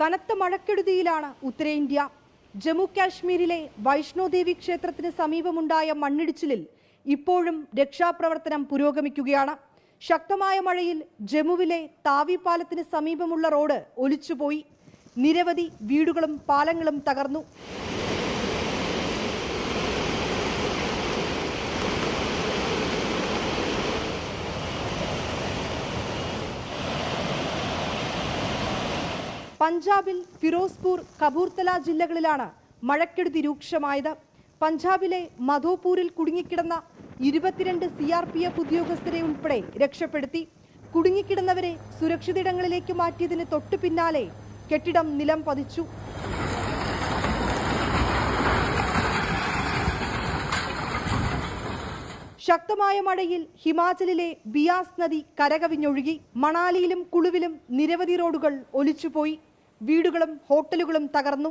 കനത്ത മഴക്കെടുതിയിലാണ് ഉത്തരേന്ത്യ. ജമ്മു കാശ്മീരിലെ വൈഷ്ണോദേവി ക്ഷേത്രത്തിന് സമീപമുണ്ടായ മണ്ണിടിച്ചിലിൽ ഇപ്പോഴും രക്ഷാപ്രവർത്തനം പുരോഗമിക്കുകയാണ്. ശക്തമായ മഴയിൽ ജമ്മുവിലെ താവി പാലത്തിന് സമീപമുള്ള റോഡ് ഒലിച്ചുപോയി. നിരവധി വീടുകളും പാലങ്ങളും തകർന്നു. പഞ്ചാബിൽ ഫിറോസ്പൂർ, കപൂർത്തല ജില്ലകളിലാണ് മഴക്കെടുതി രൂക്ഷമായത്. പഞ്ചാബിലെ മധോപൂരിൽ കുടുങ്ങിക്കിടന്ന 22 CRPF ഉദ്യോഗസ്ഥരെ ഉൾപ്പെടെ രക്ഷപ്പെടുത്തി. കുടുങ്ങിക്കിടന്നവരെ സുരക്ഷിതയിടങ്ങളിലേക്ക് മാറ്റിയതിന് തൊട്ടു പിന്നാലെ കെട്ടിടം നിലം പതിച്ചു. ശക്തമായ മഴയിൽ ഹിമാചലിലെ ബിയാസ് നദി കരകവിഞ്ഞൊഴുകി. മണാലിയിലും കുളുവിലും നിരവധി റോഡുകൾ ഒലിച്ചുപോയി. വീടുകളും ഹോട്ടലുകളും തകർന്നു.